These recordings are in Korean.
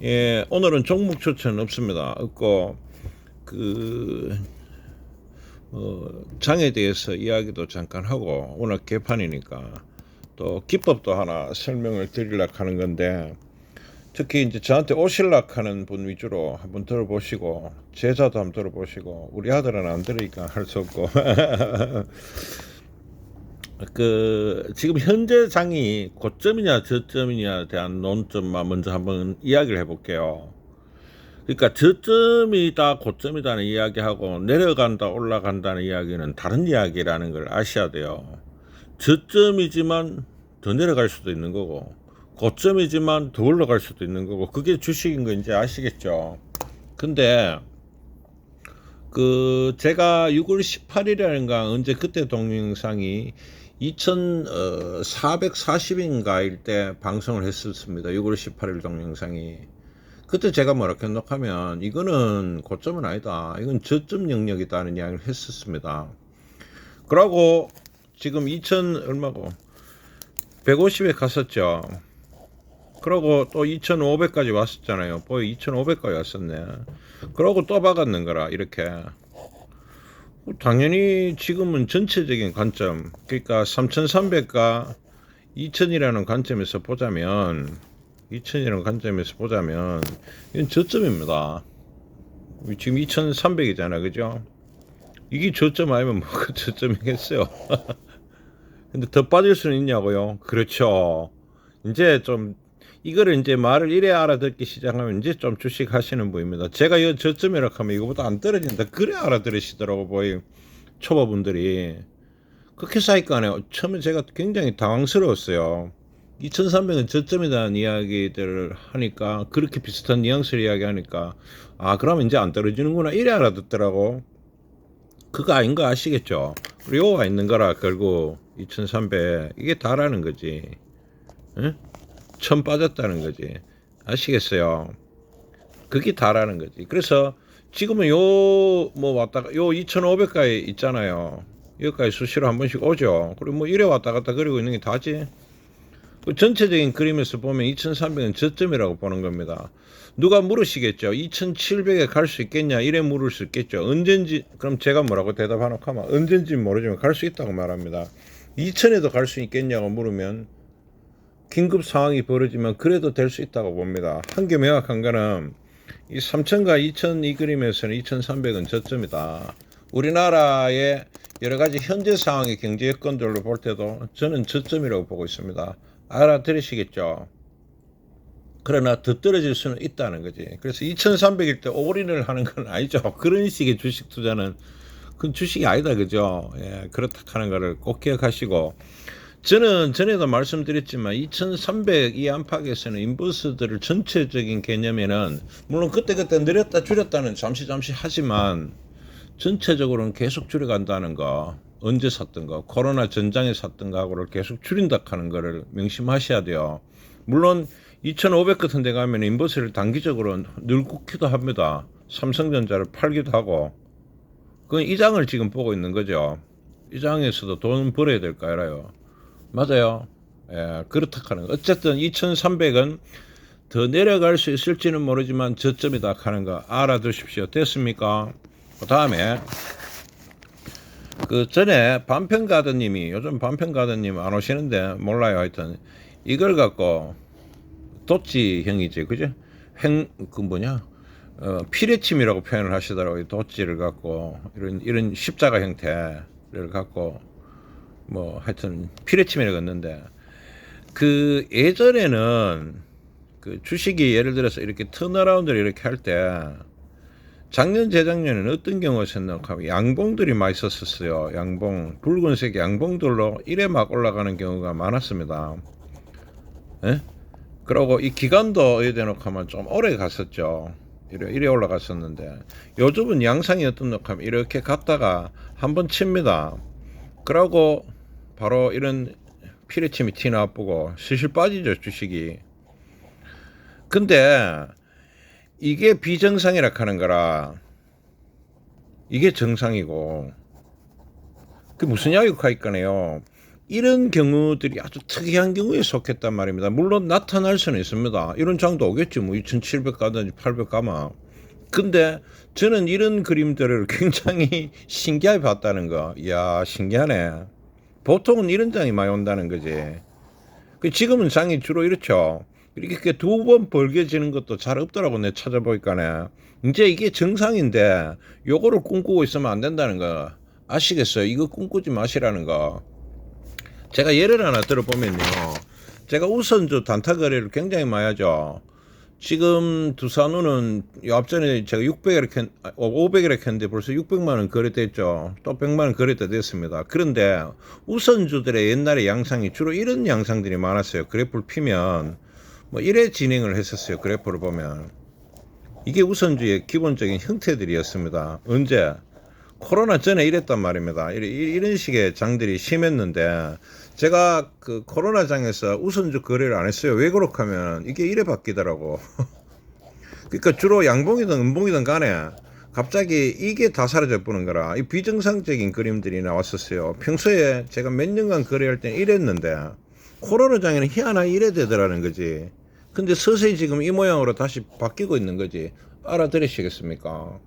예, 오늘은 종목 추천 없습니다. 없고, 그, 장에 대해서 이야기도 잠깐 하고, 오늘 개판이니까, 또 기법도 하나 설명을 드리려고 하는 건데, 특히 이제 저한테 오실락 하는 분 위주로 한번 들어보시고, 제자도 한번 들어보시고, 우리 아들은 안 들으니까 할 수 없고, 지금 현재 장이 고점이냐 저점이냐에 대한 논점만 먼저 한번 이야기를 해볼게요. 그러니까 저점이다 고점이다는 이야기하고 내려간다 올라간다는 이야기는 다른 이야기라는 걸 아셔야 돼요. 저점이지만 더 내려갈 수도 있는 거고 고점이지만 더 올라갈 수도 있는 거고 그게 주식인 거 이제 아시겠죠. 근데 제가 6월 18일인가 언제 그때 동영상이 2440인가일 때 방송을 했었습니다. 6월 18일 동영상이. 그때 제가 뭐라고 생각하면 이거는 고점은 아니다. 이건 저점 영역이다는 이야기를 했었습니다. 그러고 지금 2000 얼마고 150에 갔었죠. 그러고 또 2500까지 왔었잖아요. 거의 2500까지 왔었네. 그러고 또 박았는 거라 이렇게. 당연히 지금은 전체적인 관점, 그러니까 3300과 2000이라는 관점에서 보자면, 2000이라는 관점에서 보자면 이건 저점입니다. 지금 2300이잖아, 그죠? 이게 저점 아니면 뭐가 저점이겠어요? 근데 더 빠질 수는 있냐고요? 그렇죠. 이제 좀 이거를 이제 말을 이래 알아듣기 시작하면 이제 좀 주식 하시는 분입니다. 제가 이 저점이라고 하면 이거보다 안 떨어진다. 그래 알아들으시더라고, 보이 초보분들이. 그렇게 사니까 처음에 제가 굉장히 당황스러웠어요. 2300은 저점이라는 이야기들을 하니까 그렇게 비슷한 뉘앙스를 이야기하니까 아 그러면 이제 안 떨어지는구나 이래 알아듣더라고. 그거 아닌 거 아시겠죠? 요가 있는 거라 결국 2300 이게 다라는 거지. 응? 처음 빠졌다는 거지. 아시겠어요? 그게 다라는 거지. 그래서 지금은 뭐 왔다가 요 2500가에 있잖아요. 여기까지 수시로 한 번씩 오죠. 그리고 뭐 이래 왔다 갔다 그리고 있는 게 다지. 그 전체적인 그림에서 보면 2300은 저점이라고 보는 겁니다. 누가 물으시겠죠. 2700에 갈 수 있겠냐 이래 물을 수 있겠죠. 언젠지 그럼 제가 뭐라고 대답하노 하면 언젠지 모르지만 갈 수 있다고 말합니다. 2000에도 갈 수 있겠냐고 물으면 긴급 상황이 벌어지면 그래도 될 수 있다고 봅니다. 한 개 명확한 거는 이 3000과 2000 이 그림에서는 2300은 저점이다. 우리나라의 여러 가지 현재 상황의 경제 여건들로 볼 때도 저는 저점이라고 보고 있습니다. 알아들으시겠죠? 그러나 더 떨어질 수는 있다는 거지. 그래서 2300일 때 올인을 하는 건 아니죠. 그런 식의 주식 투자는 그건 주식이 아니다. 그죠? 예, 그렇다 하는 거를 꼭 기억하시고 저는 전에도 말씀드렸지만 2300 이 안팎에서는 인버스들을 전체적인 개념에는 물론 그때그때 늘렸다 줄였다는 잠시 하지만 전체적으로는 계속 줄여간다는 거 언제 샀던가 코로나 전장에 샀던가 하고를 계속 줄인다 하는 거를 명심하셔야 돼요. 물론 2500 같은 데 가면 인버스를 단기적으로 늘고기도 합니다. 삼성전자를 팔기도 하고 그건 이 장을 지금 보고 있는 거죠. 이 장에서도 돈 벌어야 될 거 알아요. 맞아요. 예, 그렇다 하는 거. 어쨌든 2300은 더 내려갈 수 있을지는 모르지만 저점이다 하는 거 알아두십시오. 됐습니까? 그 다음에 그 전에 반평가드님이 요즘 반평가드님 안 오시는데 몰라요. 하여튼 이걸 갖고 도찌형이지 그죠? 그 뭐냐 피레침이라고 표현을 하시더라고요. 도찌를 갖고 이런 십자가 형태를 갖고 뭐 하여튼 피레침이라고 했는데 그 예전에는 그 주식이 예를 들어서 이렇게 턴어라운드를 이렇게 할 때 작년 재작년에는 어떤 경우가 있었냐면 양봉들이 많이 있었어요. 양봉 붉은색 양봉들로 이래 막 올라가는 경우가 많았습니다. 예? 그리고 이 기간도 어디 대놓고 하면 좀 오래 갔었죠. 이래 올라갔었는데 요즘은 양상이 어떤 놓고 하면 이렇게 갔다가 한번 칩니다. 그러고 바로 이런 피레침이 튀나쁘고 실실 빠지죠 주식이. 근데 이게 비정상이라 하는 거라 이게 정상이고 그 무슨 야유가 있거네요. 이런 경우들이 아주 특이한 경우에 속했단 말입니다. 물론 나타날 수는 있습니다. 이런 장도 오겠지. 뭐 2700 가든지 800 가마. 근데 저는 이런 그림들을 굉장히 신기하게 봤다는 거. 이야, 신기하네. 보통은 이런 장이 많이 온다는 거지. 지금은 장이 주로 이렇죠. 이렇게 두 번 벌게지는 것도 잘 없더라고. 내 찾아보니까네. 이제 이게 정상인데 요거를 꿈꾸고 있으면 안 된다는 거 아시겠어요? 이거 꿈꾸지 마시라는 거. 제가 예를 하나 들어보면요. 제가 우선주 단타 거래를 굉장히 많이 하죠. 지금 두산우는 앞전에 제가 600이렇게 500이렇게 했는데 벌써 600만 원 거래됐죠. 또 100만 원 거래도 됐습니다. 그런데 우선주들의 옛날의 양상이 주로 이런 양상들이 많았어요. 그래프를 피면 뭐 이래 진행을 했었어요. 그래프를 보면 이게 우선주의 기본적인 형태들이었습니다. 언제? 코로나 전에 이랬단 말입니다. 이런 식의 장들이 심했는데 제가 그 코로나 장에서 우선주 거래를 안 했어요. 왜 그렇냐면 이게 이래 바뀌더라고. 그러니까 주로 양봉이든 음봉이든 간에 갑자기 이게 다 사라져 버는 거라 이 비정상적인 그림들이 나왔었어요. 평소에 제가 몇 년간 거래할 때는 이랬는데 코로나 장에는 희한하게 이래 되더라는 거지. 근데 서서히 지금 이 모양으로 다시 바뀌고 있는 거지. 알아들으시겠습니까?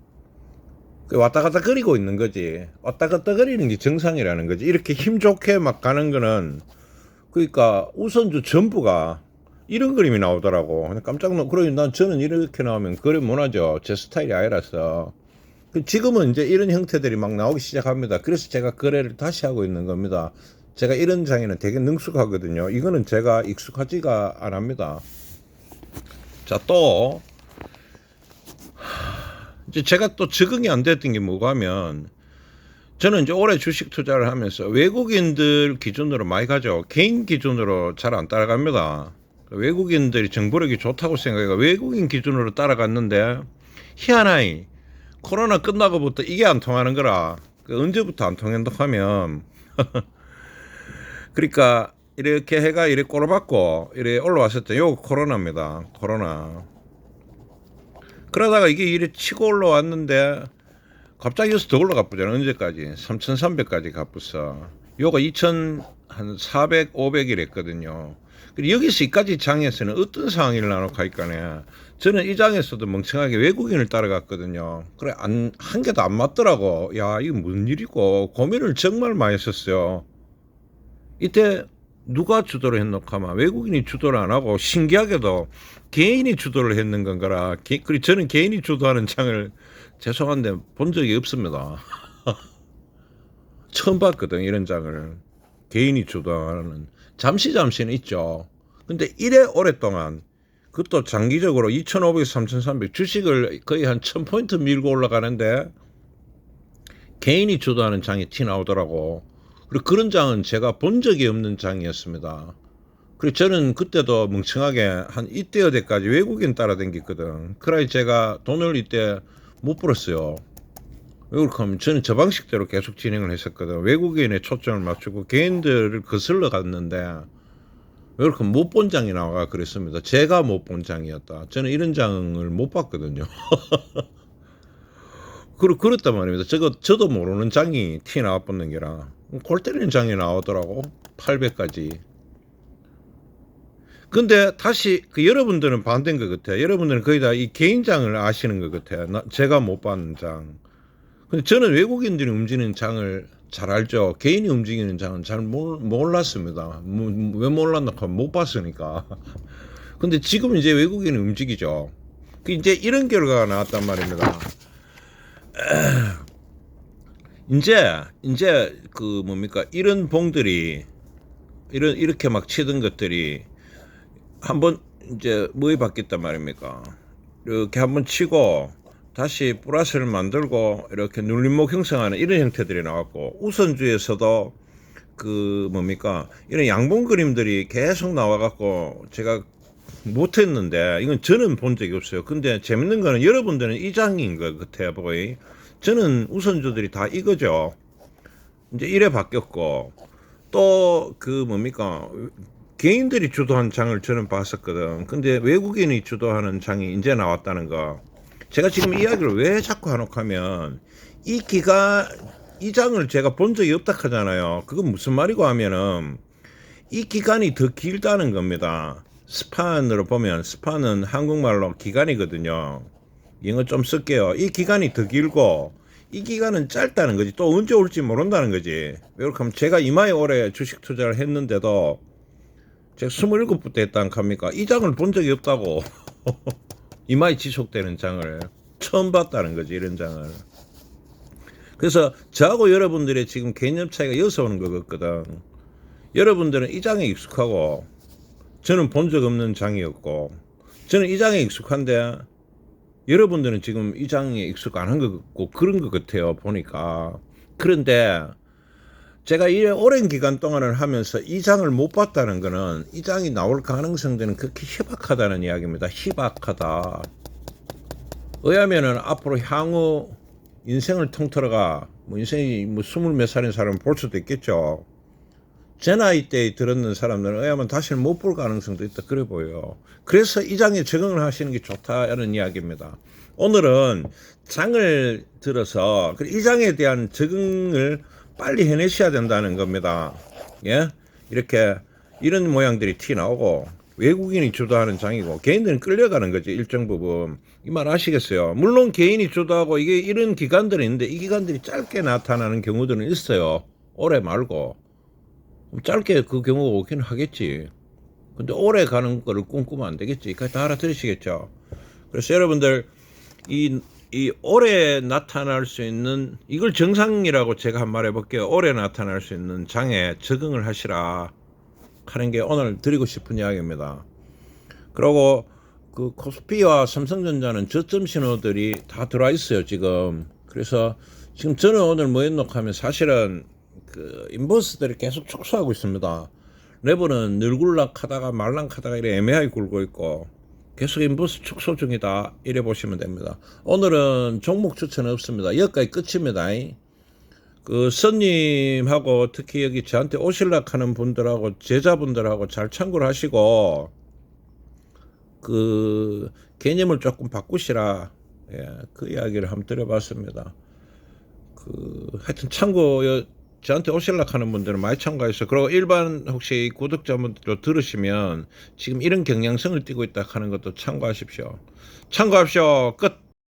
왔다 갔다 거리고 있는 거지. 왔다 갔다 거리는 게 정상이라는 거지. 이렇게 힘 좋게 막 가는 거는 그러니까 우선주 전부가 이런 그림이 나오더라고. 깜짝 놀라. 그러니 저는 이렇게 나오면 거래 못하죠. 제 스타일이 아니라서. 지금은 이제 이런 형태들이 막 나오기 시작합니다. 그래서 제가 거래를 다시 하고 있는 겁니다. 제가 이런 장에는 되게 능숙하거든요. 이거는 제가 익숙하지가 않습니다. 자, 또 이제 제가 또 적응이 안 됐던 게 뭐가 하면 저는 이제 올해 주식 투자를 하면서 외국인들 기준으로 많이 가죠. 개인 기준으로 잘 안 따라갑니다. 외국인들이 정보력이 좋다고 생각해서 외국인 기준으로 따라갔는데 희한하게 코로나 끝나고부터 이게 안 통하는 거라. 언제부터 안 통한다고 하면 그러니까 이렇게 해가 이렇게 꼬라박고 이렇게 올라왔을 때 요거 코로나입니다. 코로나. 그러다가 이게 이렇게 치고 올라왔는데 갑자기 여기서 더 올라가 보잖아. 언제까지? 3,300까지 가쁘어. 요거 2,400, 500 이랬거든요. 여기서 이까지 장에서는 어떤 상황이 일어나놓고 하니까네. 저는 이 장에서도 멍청하게 외국인을 따라갔거든요. 그래, 한 개도 안 맞더라고. 야, 이거 무슨 일이고. 고민을 정말 많이 했었어요. 이때 누가 주도를 했노 하면 외국인이 주도를 안 하고 신기하게도 개인이 주도를 했는 건가라. 그리고 저는 개인이 주도하는 장을 죄송한데 본 적이 없습니다. 처음 봤거든 이런 장을. 개인이 주도하는 잠시는 있죠. 근데 이래 오랫동안 그것도 장기적으로 2,500, 3,300 주식을 거의 한 1,000포인트 밀고 올라가는데 개인이 주도하는 장이 티 나오더라고. 그리고 그런 장은 제가 본 적이 없는 장이었습니다. 그리고 저는 그때도 멍청하게 한 이때 어디까지 외국인 따라다녔거든. 그래 제가 돈을 이때 못 벌었어요. 왜 그렇게 하면 저는 저 방식대로 계속 진행을 했었거든. 외국인에 초점을 맞추고 개인들을 거슬러 갔는데 왜 그렇게 못 본 장이 나와 그랬습니다. 제가 못 본 장이었다. 저는 이런 장을 못 봤거든요. 그렇단 말입니다. 저도 모르는 장이 티 나와버는 게라. 골 때리는 장이 나오더라고. 800까지. 근데 다시 여러분들은 반대인 것 같아요. 여러분들은 거의 다 이 개인장을 아시는 것 같아요. 제가 못 봤는 장. 근데 저는 외국인들이 움직이는 장을 잘 알죠. 개인이 움직이는 장은 잘 몰랐습니다. 왜 몰랐나 하면 못 봤으니까. 근데 지금 이제 외국인이 움직이죠. 이제 이런 결과가 나왔단 말입니다. 이제 그 뭡니까 이런 봉들이 이렇게 막 치던 것들이 한번 이제 뭐에 바뀌었단 말입니까? 이렇게 한번 치고 다시 플러스를 만들고 이렇게 눌림목 형성하는 이런 형태들이 나왔고 우선주에서도 그 뭡니까 이런 양봉 그림들이 계속 나와갖고 제가 못했는데 이건 저는 본 적이 없어요. 근데 재밌는 거는 여러분들은 이 장인 것 같아요. 보이 저는 우선주들이 다 이거죠. 이제 이래 바뀌었고 또 그 뭡니까 개인들이 주도한 장을 저는 봤었거든. 근데 외국인이 주도하는 장이 이제 나왔다는 거. 제가 지금 이야기를 왜 자꾸 하노 하면 이 이 장을 제가 본 적이 없다 하잖아요. 그건 무슨 말이고 하면은 이 기간이 더 길다는 겁니다. 스판으로 보면 스판은 한국말로 기간이거든요. 영어 좀 쓸게요. 이 기간이 더 길고 이 기간은 짧다는 거지. 또 언제 올지 모른다는 거지. 왜 그렇게 하면 제가 이마에 올해 주식 투자를 했는데도 제가 27부터 했다는 겁니까? 이 장을 본 적이 없다고. 이마에 지속되는 장을 처음 봤다는 거지. 이런 장을. 그래서 저하고 여러분들의 지금 개념 차이가 여기서 오는 것 같거든. 여러분들은 이 장에 익숙하고 저는 본 적 없는 장이었고 저는 이 장에 익숙한데 여러분들은 지금 이 장에 익숙 안 한 것 같고 그런 것 같아요 보니까. 그런데 제가 이 오랜 기간 동안을 하면서 이 장을 못 봤다는 거는 이 장이 나올 가능성들은 그렇게 희박하다는 이야기입니다. 희박하다. 왜냐하면은 앞으로 향후 인생을 통틀어가 뭐 인생이 뭐 20몇 살인 사람은 볼 수도 있겠죠. 제 나이 때에 들었는 사람들은 왜냐하면 다시는 못 볼 가능성도 있다 그래 보여요. 그래서 이 장에 적응을 하시는 게 좋다는 이야기입니다. 오늘은 장을 들어서 이 장에 대한 적응을 빨리 해내셔야 된다는 겁니다. 예? 이렇게 이런 모양들이 티 나오고 외국인이 주도하는 장이고 개인들은 끌려가는 거지 일정 부분. 이 말 아시겠어요? 물론 개인이 주도하고 이게 이런 기간들이 있는데 이 기간들이 짧게 나타나는 경우들은 있어요. 오래 말고. 짧게 그 경우가 오긴 하겠지. 근데 오래 가는 거를 꿈꾸면 안 되겠지. 그러니까 다 알아들으시겠죠. 그래서 여러분들 이 오래 나타날 수 있는 이걸 정상이라고 제가 한 말 해볼게요. 오래 나타날 수 있는 장에 적응을 하시라 하는 게 오늘 드리고 싶은 이야기입니다. 그리고 그 코스피와 삼성전자는 저점 신호들이 다 들어와 있어요 지금. 그래서 지금 저는 오늘 뭐 했노 하면 사실은 그 인버스들이 계속 축소하고 있습니다. 레버는 늘굴락하다가 말랑하다가 이래 애매하게 굴고 있고 계속 인버스 축소 중이다 이래 보시면 됩니다. 오늘은 종목 추천 없습니다. 여기까지 끝입니다. 그 선님하고 특히 여기 저한테 오실락 하는 분들하고 제자분들하고 잘 참고를 하시고 그 개념을 조금 바꾸시라. 예, 그 이야기를 한번 드려봤습니다. 그 하여튼 참고 저한테 오실락 하는 분들은 많이 참가해서 그리고 일반 혹시 구독자분들도 들으시면 지금 이런 경향성을 띠고 있다 하는 것도 참고하십시오. 참고하십시오. 끝.